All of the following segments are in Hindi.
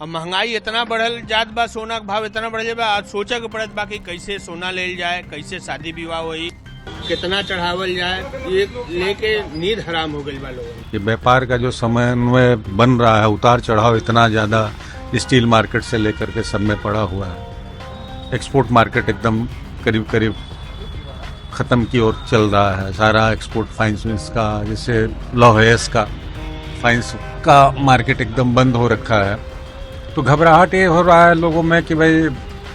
अब महंगाई इतना बढ़ल जात बा, सोना के भाव इतना बढ़ बा, आज सोचे के पड़त बा कि कैसे सोना लेल जाए, कैसे शादी विवाह होई, कितना चढ़ावल जाए, ये लेके नींद हराम हो गई बा लोगों। ये व्यापार का जो समन्वय बन रहा है, उतार चढ़ाव इतना ज्यादा स्टील मार्केट से लेकर के सब में पड़ा हुआ है। एक्सपोर्ट मार्केट एकदम करीब करीब खत्म की ओर चल रहा है। सारा एक्सपोर्ट फाइनेंस का, जैसे लौहेस का फाइनेंस का मार्केट एकदम बंद हो रखा है। तो घबराहट ये हो रहा है लोगों में कि भाई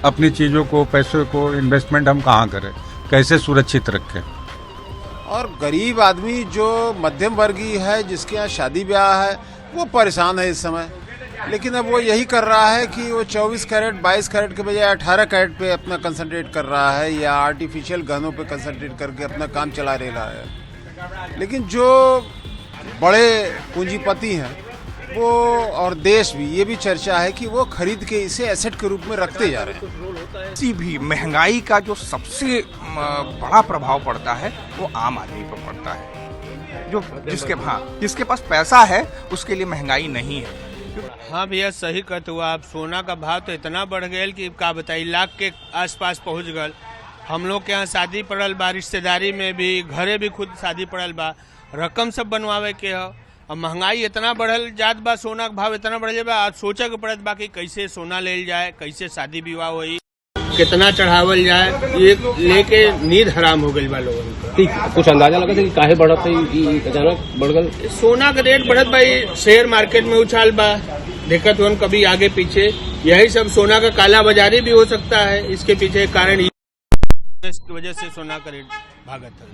अपनी चीज़ों को, पैसों को, इन्वेस्टमेंट हम कहाँ करें, कैसे सुरक्षित रखें। और गरीब आदमी जो मध्यम वर्गीय है, जिसके यहाँ शादी ब्याह है, वो परेशान है इस समय। लेकिन अब वो यही कर रहा है कि वो 24 कैरेट 22 कैरेट के बजाय 18 कैरेट पे अपना कंसंट्रेट कर रहा है, या आर्टिफिशियल गहनों पे कंसंट्रेट करके अपना काम चला रहा है। लेकिन जो बड़े पूंजीपति हैं वो, और देश भी, ये भी चर्चा है कि वो खरीद के इसे एसेट के रूप में रखते जा रहे हैं। किसी भी महंगाई का जो सबसे बड़ा प्रभाव पड़ता है वो आम आदमी पर पड़ता है। जो जिसके पास पैसा है उसके लिए महंगाई नहीं है। हाँ भैया, सही कहते हुआ आप। सोना का भाव तो इतना बढ़ गया कि का बताई, लाख के आसपास पहुँच गल। हम लोग के यहाँ शादी पड़ल बा, रिश्तेदारी में भी, घरे भी खुद शादी पड़ल बा, रकम सब बनवावे के है। अब महंगाई इतना बढ़ल जात बा, सोना के भाव इतना बढ़ बा, आज सोचे के पड़त बा कि कैसे सोना लेल जाए, कैसे शादी विवाह होई, कितना चढ़ावल जाए, ये लेके नींद हराम हो गई बा लोगों का। कुछ अंदाजा लगा कि काहे बढ़त है, अचानक बढ़ गल? सोना का रेट बढ़त बा, शेयर मार्केट में उछाल बा, दिक्कत हुआ कभी आगे पीछे। यही सब सोना का काला बाजारी भी हो सकता है, इसके पीछे कारण इसकी वजह से सोना का रेट भागत है।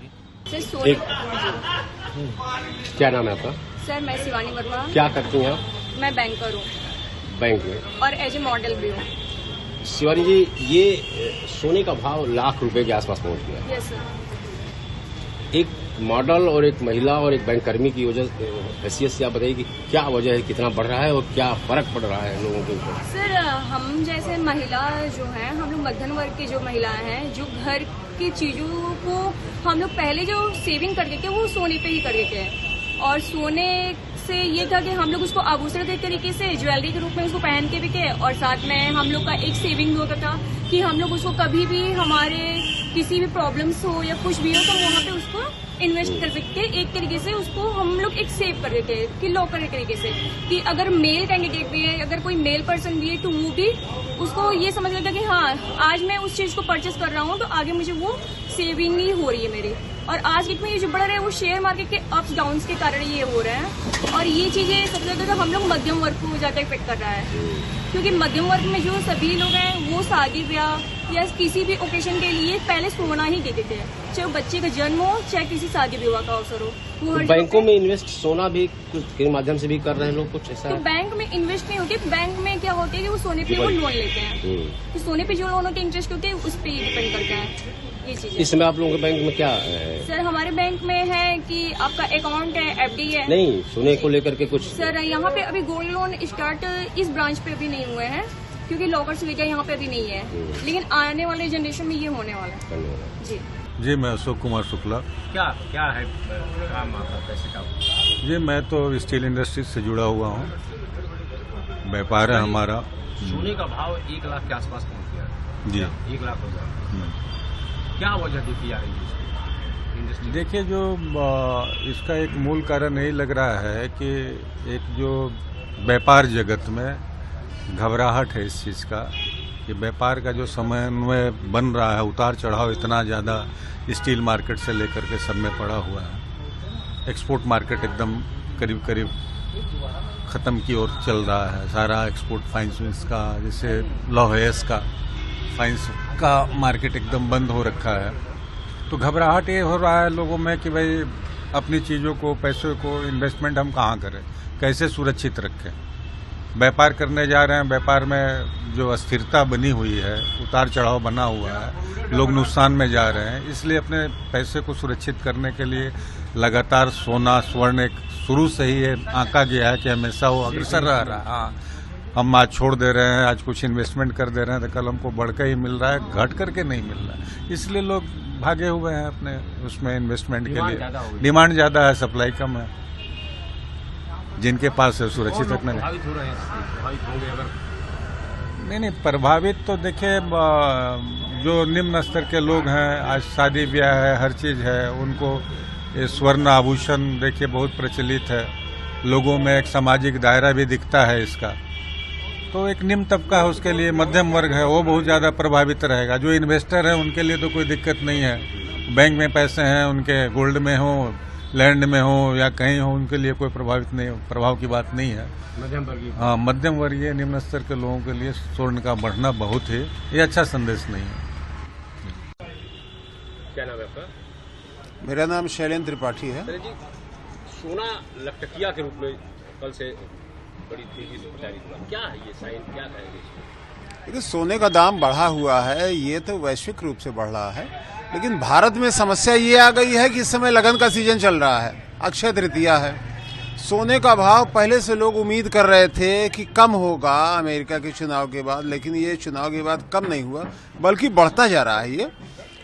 क्या नाम है आपका? सर, मैं शिवानी वर्मा। क्या करती हैं आप? मैं बैंकर हूँ। बैंक में? और एज ए मॉडल भी हूँ। शिवानी जी, ये सोने का भाव लाख रुपए के आसपास पहुंच गया। Yes sir. एक मॉडल और एक महिला और एक बैंक कर्मी की वजह हैसियत से आप बताइए कि क्या वजह है, कितना बढ़ रहा है और क्या फर्क पड़ रहा है लोगों के ऊपर? सर, हम जैसे महिला जो हैं, हम लोग मध्यम वर्ग की जो महिलाएं हैं, जो घर की चीजों को हम लोग पहले जो सेविंग कर देते वो सोने पे ही कर देते हैं। और सोने से ये था कि हम लोग उसको आभूषण के तरीके से, ज्वेलरी के रूप में उसको पहन के बिके, और साथ में हम लोग का एक सेविंग होता था कि हम लोग उसको कभी भी हमारे किसी भी प्रॉब्लम्स हो या कुछ भी हो तो वहाँ पे उसको इन्वेस्ट कर सकते। एक तरीके से उसको हम लोग एक सेव कर देते हैं कि लॉकर के तरीके से, कि अगर मेल कैंडिडेट भी है, अगर कोई मेल पर्सन भी है, तो वो भी उसको ये समझ लेता कि हाँ, आज मैं उस चीज को परचेस कर रहा हूँ तो आगे मुझे वो सेविंग ही हो रही है मेरी। और आज डेट में ये जो बढ़ रहा है वो शेयर मार्केट के अप्स डाउन्स के कारण ये हो रहा है। और ये चीजें सबसे ज्यादा हम लोग मध्यम वर्ग को ज्यादा इफेक्ट कर रहा है, क्योंकि मध्यम वर्ग में जो सभी लोग हैं वो शादी ब्याह या किसी भी ओकेजन के लिए पहले सोना ही देते थे, चाहे बच्चे का जन्म हो, चाहे किसी शादी विवाह का अवसर हो। वो तो बैंकों में इन्वेस्ट सोना भी के माध्यम से भी कर रहे हैं लोग, कुछ ऐसा? तो बैंक में इन्वेस्ट नहीं होती। बैंक में क्या होती है कि वो सोने पे वो लोन लेते हैं, तो सोने पे जो लोनों के इंटरेस्ट होते हैं उस पर डिपेंड करता है ये चीजें। इस समय आप लोगों के बैंक में क्या है? सर, हमारे बैंक में है कि आपका अकाउंट है, एफडी है। नहीं, सोने को लेकर के कुछ? सर, यहाँ पे अभी गोल्ड लोन स्टार्ट इस ब्रांच पे अभी नहीं हुए हैं, क्योंकि लॉकर सुविधा यहाँ पे अभी नहीं है, लेकिन आने वाले जनरेशन में ये होने वाला है। जी, मैं अशोक कुमार शुक्ला। क्या है काम आपका, कैसे काम? जी, मैं तो स्टील इंडस्ट्री से जुड़ा हुआ हूँ, व्यापार है हमारा। सोने का भाव 1 लाख के आसपास पहुँच गया जी, 1 लाख हो गया। क्या वजह देखी जा रही है इंडस्ट्री? देखिए, जो इसका एक मूल कारण यही लग रहा है कि एक जो व्यापार जगत में घबराहट है इस चीज़ का, कि व्यापार का जो समन्वय बन रहा है, उतार चढ़ाव इतना ज़्यादा स्टील मार्केट से लेकर के सब में पड़ा हुआ है। एक्सपोर्ट मार्केट एकदम करीब करीब ख़त्म की ओर चल रहा है। सारा एक्सपोर्ट फाइनेंस का, जैसे लौहेस का फाइनेंस का मार्केट एकदम बंद हो रखा है। तो घबराहट ये हो रहा है लोगों में कि भाई अपनी चीज़ों को, पैसों को, इन्वेस्टमेंट हम कहाँ करें, कैसे सुरक्षित रखें। व्यापार करने जा रहे हैं, व्यापार में जो अस्थिरता बनी हुई है, उतार चढ़ाव बना हुआ है, लोग नुकसान में जा रहे हैं। इसलिए अपने पैसे को सुरक्षित करने के लिए लगातार सोना, स्वर्ण एक शुरू से ही ये आंका गया है कि हमेशा वो अग्रसर रह रहा है। हाँ, हम आज छोड़ दे रहे हैं, आज कुछ इन्वेस्टमेंट कर दे रहे हैं तो कल हमको बढ़ के ही मिल रहा है, घट करके नहीं मिल रहा है। इसलिए लोग भागे हुए हैं अपने उसमें इन्वेस्टमेंट के लिए। डिमांड ज़्यादा है, सप्लाई कम है। जिनके पास है सुरक्षित रखना। प्रभावित हो रहे हैं, प्रभावित होंगे अगर नहीं, प्रभावित तो देखिए जो निम्न स्तर के लोग हैं, आज शादी ब्याह है, हर चीज़ है, उनको ये स्वर्ण आभूषण देखिए बहुत प्रचलित है, लोगों में एक सामाजिक दायरा भी दिखता है इसका। तो एक निम्न तबका है, उसके लिए मध्यम वर्ग है, वो बहुत ज़्यादा प्रभावित रहेगा। जो इन्वेस्टर है उनके लिए तो कोई दिक्कत नहीं है, बैंक में पैसे हैं उनके, गोल्ड में हो, लैंड में हो या कहीं हो, उनके लिए कोई प्रभाव की बात नहीं है। मध्यम वर्गीय, हाँ, मध्यम वर्गीय निम्न स्तर के लोगों के लिए स्वर्ण का बढ़ना बहुत ही ये अच्छा संदेश नहीं है। क्या नाम है आपका? मेरा नाम शैलेंद्र त्रिपाठी है। सर जी, सोना लकटकिया के रूप में कल से बड़ी तेजी से प्रचारित हुआ, क्या है ये साइन, क्या कहेंगे? देखिए, सोने का दाम बढ़ा हुआ है, ये तो वैश्विक रूप से बढ़ रहा है, लेकिन भारत में समस्या ये आ गई है कि इस समय लगन का सीजन चल रहा है, अक्षय तृतीया है। सोने का भाव पहले से लोग उम्मीद कर रहे थे कि कम होगा अमेरिका के चुनाव के बाद, लेकिन ये चुनाव के बाद कम नहीं हुआ, बल्कि बढ़ता जा रहा है ये।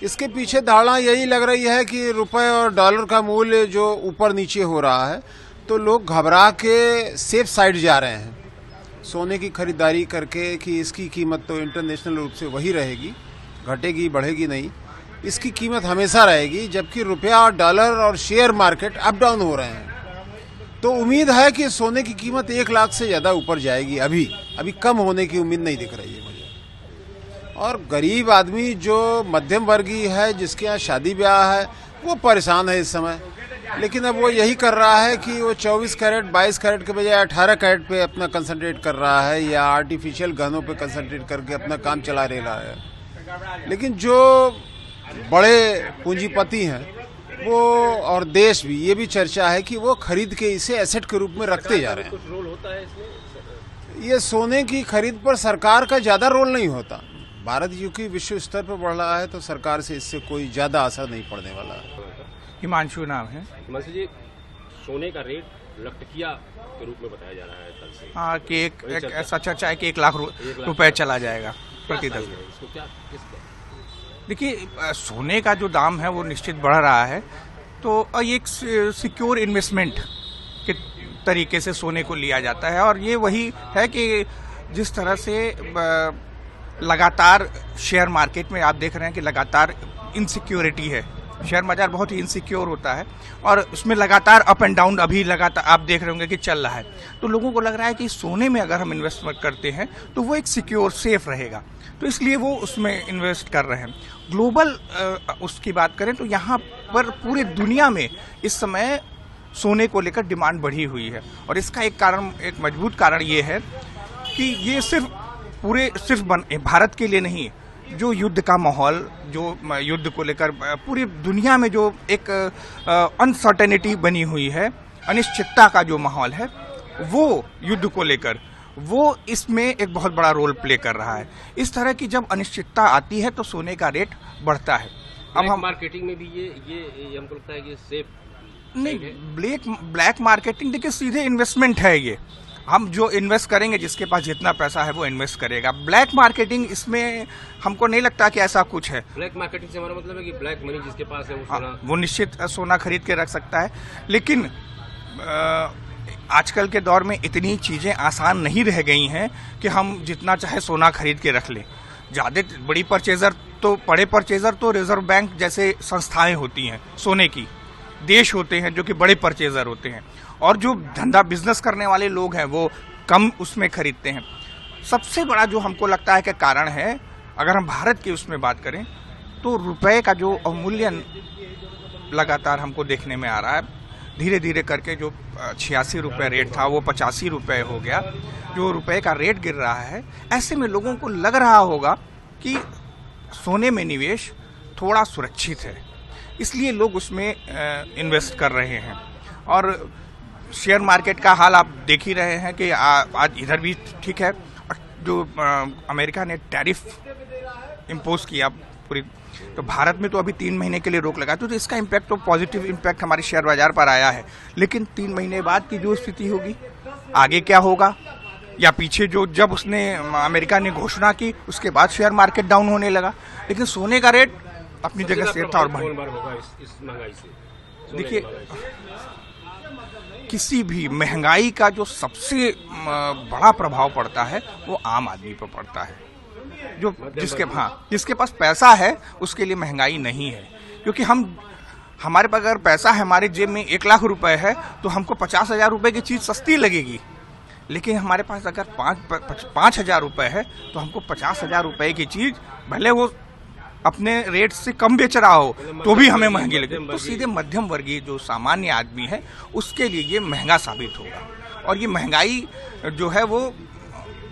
इसके पीछे धारणा यही लग रही है कि रुपए और डॉलर का मूल्य जो ऊपर नीचे हो रहा है, तो लोग घबरा के सेफ साइड जा रहे हैं सोने की खरीदारी करके कि इसकी कीमत तो इंटरनेशनल रूप से वही रहेगी, घटेगी बढ़ेगी नहीं, इसकी कीमत हमेशा रहेगी, जबकि रुपया और डॉलर और शेयर मार्केट अप डाउन हो रहे हैं। तो उम्मीद है कि सोने की कीमत 1 लाख से ज़्यादा ऊपर जाएगी। अभी कम होने की उम्मीद नहीं दिख रही है मुझे। और गरीब आदमी जो मध्यम वर्गीय है, जिसके यहाँ शादी ब्याह है, वो परेशान है इस समय। लेकिन अब वो यही कर रहा है कि वो 24 कैरेट 22 कैरेट के बजाय 18 कैरेट पे अपना कंसंट्रेट कर रहा है, या आर्टिफिशियल गहनों पे कंसंट्रेट करके अपना काम चला रहा है। लेकिन जो बड़े पूंजीपति हैं वो, और देश भी, ये भी चर्चा है कि वो खरीद के इसे एसेट के रूप में रखते जा रहे हैं। कुछ रोल होता है इसमें? ये सोने की खरीद पर सरकार का ज़्यादा रोल नहीं होता। भारत क्योंकि विश्व स्तर पर बढ़ रहा है, तो सरकार से इससे कोई ज़्यादा असर नहीं पड़ने वाला है। हिमांशु नाम है। हिमांशु जी, सोने का रेट लकटकिया के रूप में बताया जा रहा है कल से। हाँ, कि एक ऐसा चर्चा है कि 1 लाख रुपए चला जाएगा प्रति दस। इसको क्या देखिए, सोने का जो दाम है वो निश्चित बढ़ रहा है, तो एक सिक्योर इन्वेस्टमेंट के तरीके से सोने को लिया जाता है। और ये वही है कि जिस तरह से लगातार शेयर मार्केट में आप देख रहे हैं कि लगातार इनसिक्योरिटी है, शेयर बाजार बहुत ही इनसिक्योर होता है और उसमें लगातार अप एंड डाउन अभी लगातार आप देख रहे होंगे कि चल रहा है। तो लोगों को लग रहा है कि सोने में अगर हम इन्वेस्टमेंट करते हैं तो वो एक सिक्योर सेफ रहेगा, तो इसलिए वो उसमें इन्वेस्ट कर रहे हैं। ग्लोबल उसकी बात करें तो यहाँ पर पूरे दुनिया में इस समय सोने को लेकर डिमांड बढ़ी हुई है। और इसका एक मजबूत कारण ये है कि ये सिर्फ भारत के लिए नहीं, जो युद्ध का माहौल, जो युद्ध को लेकर पूरी दुनिया में जो एक अनसर्टेनिटी बनी हुई है, अनिश्चितता का जो माहौल है, वो युद्ध को लेकर वो इसमें एक बहुत बड़ा रोल प्ले कर रहा है। इस तरह की जब अनिश्चितता आती है तो सोने का रेट बढ़ता है। अब हम मार्केटिंग में भी ये हमको लगता है कि सेफ नहीं, ब्लैक मार्केटिंग देखिए सीधे इन्वेस्टमेंट है। ये हम जो इन्वेस्ट करेंगे, जिसके पास जितना पैसा है वो इन्वेस्ट करेगा। ब्लैक मार्केटिंग इसमें हमको नहीं लगता कि ऐसा कुछ है। ब्लैक मार्केटिंग से हमारा मतलब है कि ब्लैक मनी जिसके पास है वो सोना, वो निश्चित सोना खरीद के रख सकता है। लेकिन आजकल के दौर में इतनी चीज़ें आसान नहीं रह गई हैं कि हम जितना चाहे सोना खरीद के रख लें। ज़्यादा बड़े परचेजर तो रिजर्व बैंक जैसे संस्थाएं होती हैं सोने की, देश होते हैं जो कि बड़े परचेजर होते हैं, और जो धंधा बिजनेस करने वाले लोग हैं वो कम उसमें खरीदते हैं। सबसे बड़ा जो हमको लगता है कि कारण है, अगर हम भारत की उसमें बात करें तो रुपए का जो अवमूल्यन लगातार हमको देखने में आ रहा है। धीरे धीरे करके जो 86 रुपये रेट था वो 85 रुपये हो गया। जो रुपए का रेट गिर रहा है, ऐसे में लोगों को लग रहा होगा कि सोने में निवेश थोड़ा सुरक्षित है, इसलिए लोग उसमें इन्वेस्ट कर रहे हैं। और शेयर मार्केट का हाल आप देख ही रहे हैं कि आज इधर भी ठीक है। जो अमेरिका ने टैरिफ इम्पोज किया पूरी, तो भारत में तो अभी 3 महीने के लिए रोक लगा, तो इसका इम्पैक्ट तो पॉजिटिव इम्पैक्ट हमारे शेयर बाजार पर आया है। लेकिन 3 महीने बाद की जो स्थिति होगी, आगे क्या होगा, या पीछे जो जब उसने अमेरिका ने घोषणा की उसके बाद शेयर मार्केट डाउन होने लगा, लेकिन सोने का रेट अपनी जगह सेफ था और बढ़। इस महंगाई से देखिए, किसी भी महंगाई का जो सबसे बड़ा प्रभाव पड़ता है वो आम आदमी पर पड़ता है। जो जिसके पास पैसा है उसके लिए महंगाई नहीं है, क्योंकि हमारे पास अगर पैसा है, हमारे जेब में 1 लाख रुपए है तो हमको 50,000 रुपए की चीज सस्ती लगेगी। लेकिन हमारे पास अगर 5,000 रुपए है तो हमको 50,000 रुपए की चीज भले वो अपने रेट से कम बेच रहा हो तो भी हमें महंगी लगे। तो सीधे मध्यम वर्गीय जो सामान्य आदमी है उसके लिए ये महंगा साबित होगा, और ये महंगाई जो है वो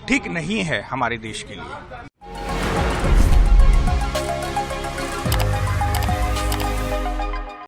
ठीक नहीं है हमारे देश के लिए।